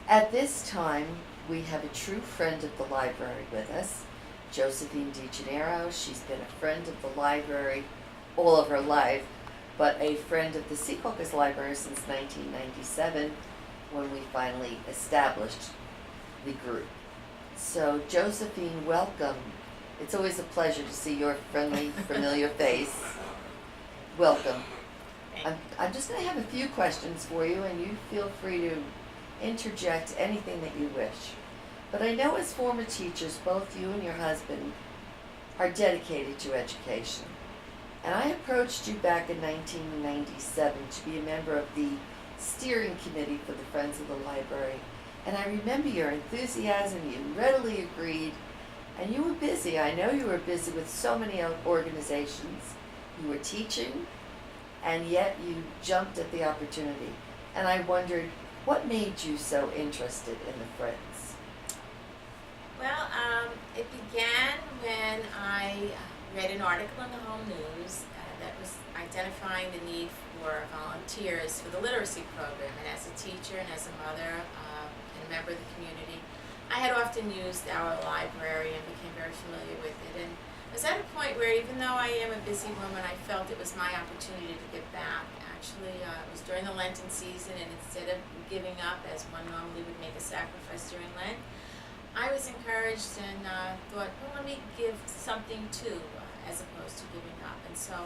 At this time, we have a true friend of the library with us, Josephine DeGennaro. She's been a friend of the library all of her life, but a friend of the Secaucus Library since 1997 when we finally established the group. So, Josephine, welcome. It's always a pleasure to see your friendly, familiar face. Welcome. I'm just going to have a few questions for you, and you feel free to interject anything that you wish. But I know as former teachers, both you and your husband are dedicated to education. And I approached you back in 1997 to be a member of the steering committee for the Friends of the Library. And I remember your enthusiasm, you readily agreed, and you were busy. I know you were busy with so many organizations. You were teaching, and yet you jumped at the opportunity. And I wondered, what made you so interested in the Friends? Well, it began when I read an article in the Home News that was identifying the need for volunteers for the literacy program. And as a teacher and as a mother and a member of the community, I had often used our library and became very familiar with it. And I was at a point where, even though I am a busy woman, I felt it was my opportunity to give back. Actually, it was during the Lenten season, and instead of giving up, as one normally would make a sacrifice during Lent, I was encouraged and thought, well, let me give something too, as opposed to giving up. And so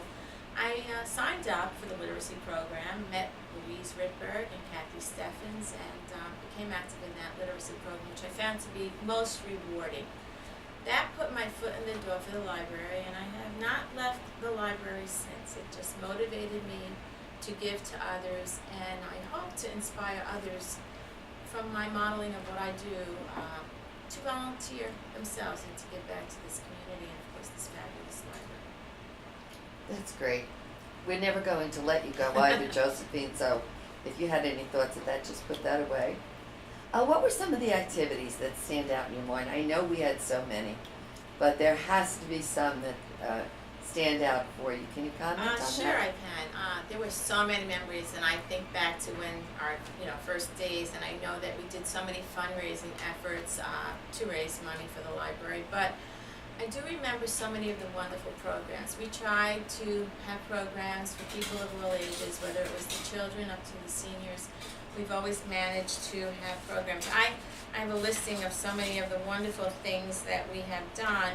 I signed up for the literacy program, met Louise Ritberg and Kathy Steffens, and became active in that literacy program, which I found to be most rewarding. That put my foot in the door for the library, and I have not left the library since. It just motivated me to give to others, and I hope to inspire others from my modeling of what I do to volunteer themselves and to give back to this community and, of course, this fabulous library. That's great. We're never going to let you go either, Josephine, so if you had any thoughts of that, just put that away. What were some of the activities that stand out in your mind? I know we had so many, but there has to be some that stand out for you. Can you comment on Sure, that? I can. There were so many memories, and I think back to when our first days, and I know that we did so many fundraising efforts to raise money for the library, but I do remember so many of the wonderful programs. We tried to have programs for people of all ages, whether it was the children up to the seniors. We've always managed to have programs. I have a listing of so many of the wonderful things that we have done.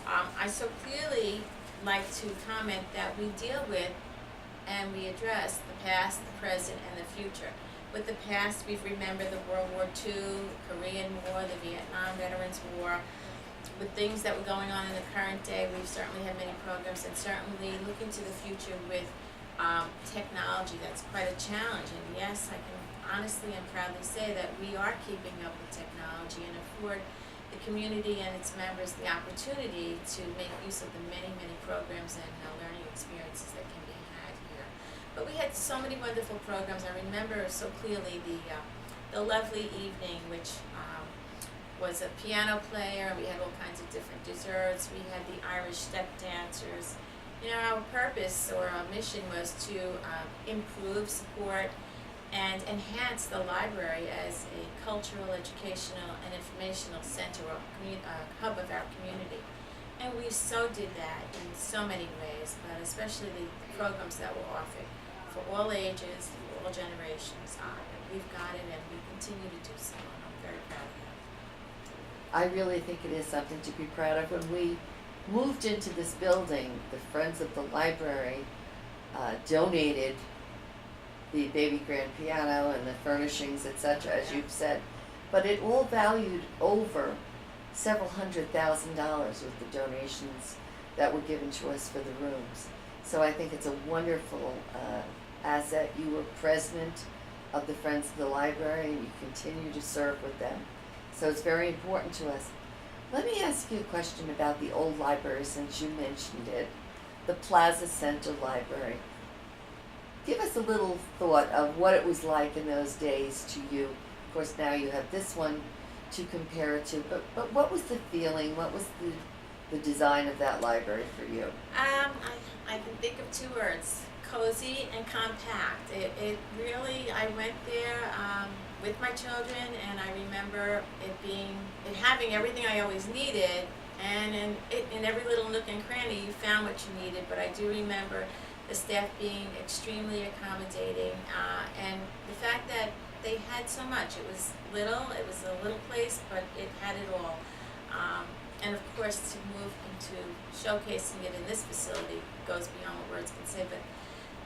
I so clearly like to comment that we deal with and we address the past, the present, and the future. With the past, we've remembered the World War II, the Korean War, the Vietnam Veterans War. With things that were going on in the current day, we've certainly had many programs, and certainly looking to the future with technology. That's quite a challenge, and yes, I can honestly and proudly say that we are keeping up with technology and afford the community and its members the opportunity to make use of the many, many programs and learning experiences that can be had here. But we had so many wonderful programs. I remember so clearly the lovely evening, which was a piano player, and we had all kinds of different desserts. We had the Irish step dancers. Our purpose or our mission was to improve, support, and enhance the library as a cultural, educational, and informational center or hub of our community. And we so did that in so many ways, but especially the programs that were offered for all ages, for all generations. We've got it, and we continue to do so, and I'm very proud of that. I really think it is something to be proud of. When we moved into this building, the Friends of the Library donated the baby grand piano and the furnishings, etc., as you've said, but it all valued over several $100,000 with the donations that were given to us for the rooms. So I think it's a wonderful asset. You were president of the Friends of the Library, and you continue to serve with them. So it's very important to us. Let me ask you a question about the old library, since you mentioned it, the Plaza Center Library. Give us a little thought of what it was like in those days to you. Of course, now you have this one to compare it to, but what was the feeling? What was the design of that library for you? I can think of two words: cozy and compact. It really, I went there with my children, and I remember it having everything I always needed, and in every little nook and cranny you found what you needed. But I do remember the staff being extremely accommodating, and the fact that they had so much. It was a little place, but it had it all. And of course, to move into showcasing it in this facility goes beyond what words can say. But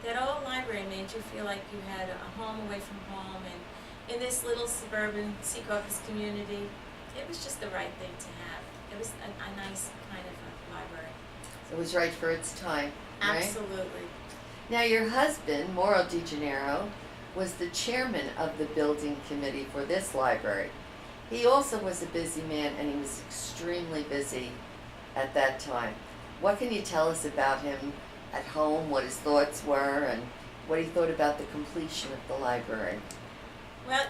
that old library made you feel like you had a home away from home, and in this little suburban Secaucus community, it was just the right thing to have. It was a nice kind of a library. It was right for its time, right? Absolutely. Now, your husband, Mauro DeGennaro, was the chairman of the building committee for this library. He also was a busy man, and he was extremely busy at that time. What can you tell us about him at home, what his thoughts were, and what he thought about the completion of the library? Well,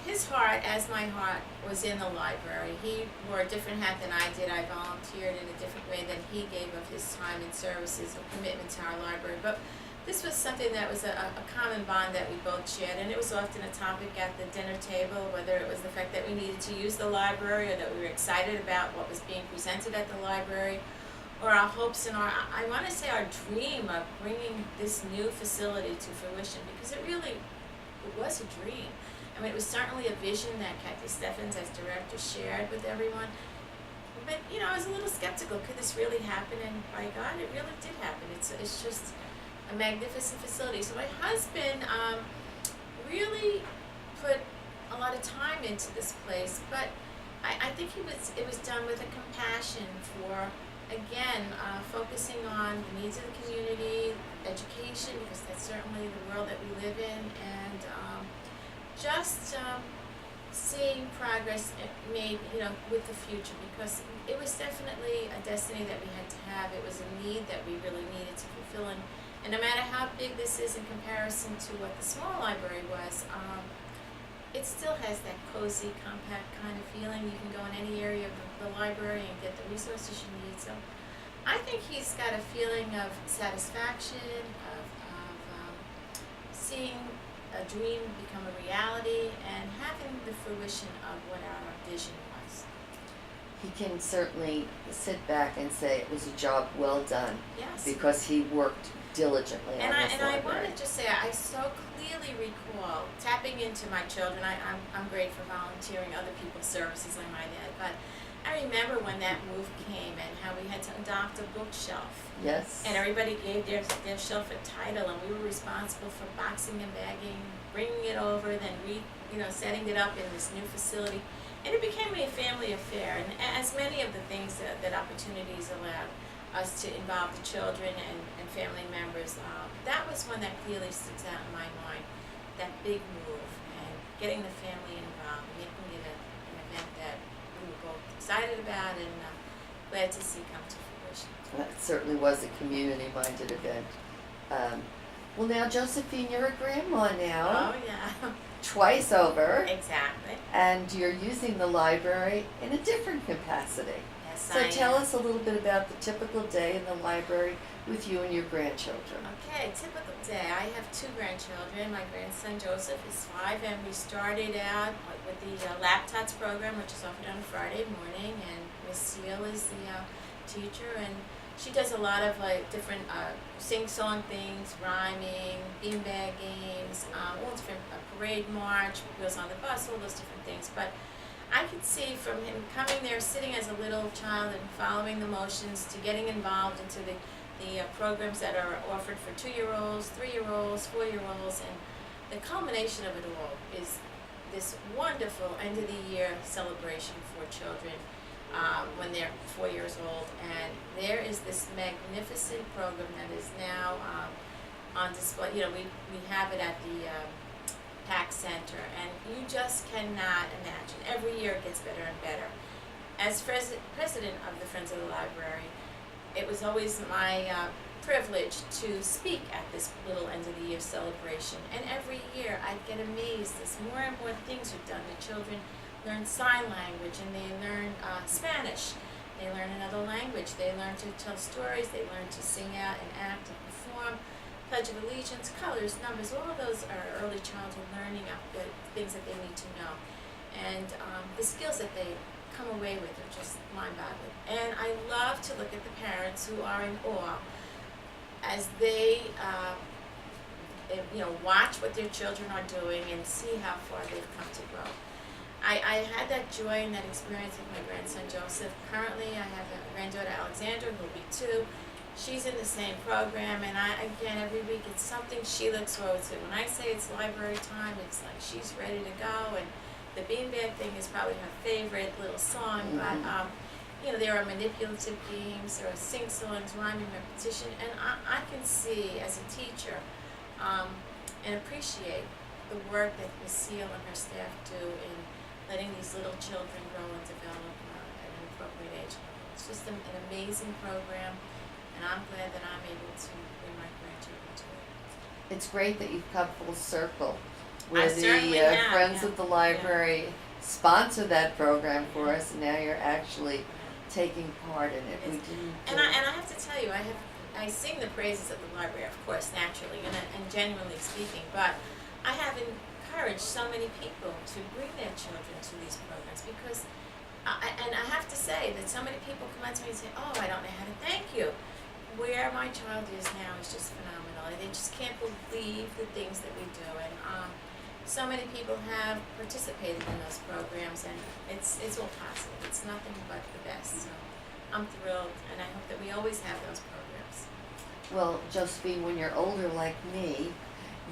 his heart, as my heart, was in the library. He wore a different hat than I did. I volunteered in a different way than he gave of his time and services and commitment to our library. But this was something that was a common bond that we both shared, and it was often a topic at the dinner table, whether it was the fact that we needed to use the library or that we were excited about what was being presented at the library, or our hopes and I want to say our dream of bringing this new facility to fruition, because it was a dream. I mean, it was certainly a vision that Kathy Steffens as director shared with everyone. But, I was a little skeptical. Could this really happen? And by God, it really did happen. It's just a magnificent facility. So my husband really put a lot of time into this place, but I think it was done with a compassion for, again, focusing on the needs of the community, education, because that's certainly the world that we live in, and just seeing progress made, with the future, because it was definitely a destiny that we had to have. It was a need that we really needed to fulfill, and no matter how big this is in comparison to what the small library was, it still has that cozy, compact kind of feeling. You can go in any area of the library and get the resources you need. So I think he's got a feeling of satisfaction, of seeing a dream become a reality, and having the fruition of what our vision was. He can certainly sit back and say it was a job well done. Yes. Because he worked diligently on this library. I want to just say, I so clearly recall tapping into my children. I'm great for volunteering other people's services, I might add, but I remember when that move came and how we had to adopt a bookshelf. Yes. And everybody gave their shelf a title, and we were responsible for boxing and bagging, bringing it over, then setting it up in this new facility. And it became a family affair, and as many of the things that opportunities allowed us to involve the children and family members, that was one that clearly sticks out in my mind, that big move, and getting the family involved, making it an event that we were both excited about and glad to see come to fruition. That certainly was a community-minded event. Well, now, Josephine, you're a grandma now. Oh, yeah. Twice over. Exactly. And you're using the library in a different capacity. Yes, So tell us a little bit about the typical day in the library with you and your grandchildren. Okay, typical day. I have two grandchildren. My grandson Joseph is 5, and we started out with the Laptops program, which is offered on a Friday morning, and Miss Seal is the teacher, and she does a lot of different sing-song things, rhyming, beanbag games, all different parade march, Wheels on the Bus, all those different things. But I could see from him coming there, sitting as a little child and following the motions, to getting involved into the programs that are offered for 2-year-olds, 3-year-olds, 4-year-olds, and the culmination of it all is this wonderful end-of-the-year celebration for children when they're 4 years old. And there is this magnificent program that is now on display. We have it at the PAC Center, and you just cannot imagine. Every year it gets better and better. As president of the Friends of the Library, it was always my privilege to speak at this little end-of-the-year celebration. And every year I'd get amazed as more and more things are done. The children learn sign language, and they learn Spanish. They learn another language. They learn to tell stories. They learn to sing out and act and perform. Pledge of Allegiance, colors, numbers, all of those are early childhood learning, the things that they need to know. And the skills that they come away with are just mind-boggling. And I love to look at the parents who are in awe as they watch what their children are doing and see how far they've come to grow. I had that joy and that experience with my grandson Joseph. Currently I have a granddaughter Alexandra who will be 2. She's in the same program, and every week it's something she looks forward to. When I say it's library time, it's like she's ready to go, and the beanbag thing is probably her favorite little song, but there are manipulative games, there are sing-songs, rhyming repetition, and I can see as a teacher and appreciate the work that Ms. Seal and her staff do in letting these little children grow and develop at an appropriate age. It's just an amazing program, and I'm glad that I'm able to bring my grandchildren to it. It's great that you've come full circle. I Where certainly the have, Friends yeah. of the Library sponsor that program for us, and now you're actually taking part in it. We didn't. And I have to tell you, I sing the praises of the library, of course, naturally, and genuinely speaking, but I have encouraged so many people to bring their children to these programs because, and I have to say that so many people come up to me and say, oh, I don't know how to thank you. Where my child is now is just phenomenal. They just can't believe the things that we do, and so many people have participated in those programs, and it's all positive. It's nothing but the best. So I'm thrilled, and I hope that we always have those programs. Well, Josephine, when you're older like me,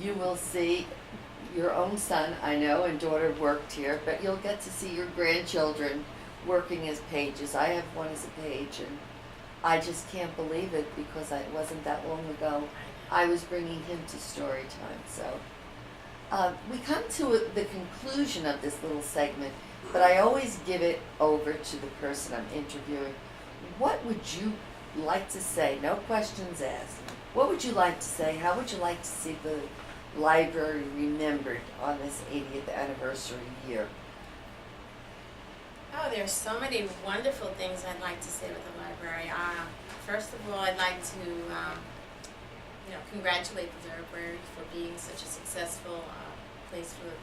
you will see your own son, I know, and daughter worked here, but you'll get to see your grandchildren working as pages. I have one as a page, and I just can't believe it because it wasn't that long ago I was bringing him to story time. So we come to the conclusion of this little segment, but I always give it over to the person I'm interviewing. What would you like to say? No questions asked. What would you like to say? How would you like to see the library remembered on this 80th anniversary year? Oh, there's so many wonderful things I'd like to say with the library. First of all, I'd like to congratulate the library for being such a successful place for the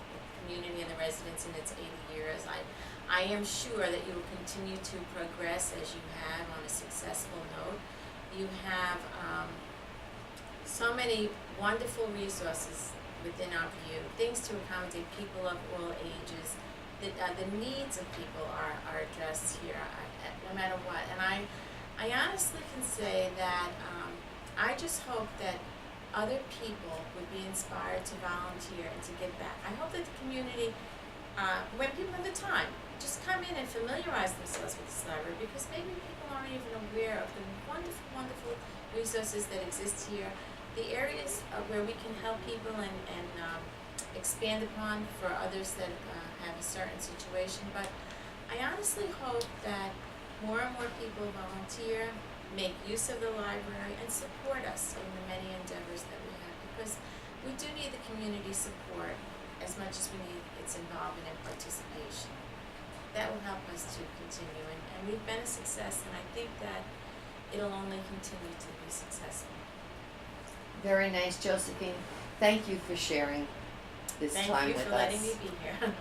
community and the residents in its 80 years. I am sure that you will continue to progress as you have on a successful note. You have so many wonderful resources within our view, things to accommodate people of all ages. The needs of people are addressed here no matter what. And I honestly can say that I just hope that other people would be inspired to volunteer and to give back. I hope that the community, when people have the time, just come in and familiarize themselves with this library, because maybe people aren't even aware of the wonderful, wonderful resources that exist here, the areas where we can help people and expand upon for others that have a certain situation. But I honestly hope that more and more people volunteer, make use of the library, and support us in the many endeavors that we have, because we do need the community support as much as we need its involvement and participation. That will help us to continue, and we've been a success, and I think that it'll only continue to be successful. Very nice, Josephine. Thank you for sharing this time with us. Thank you for letting me be here.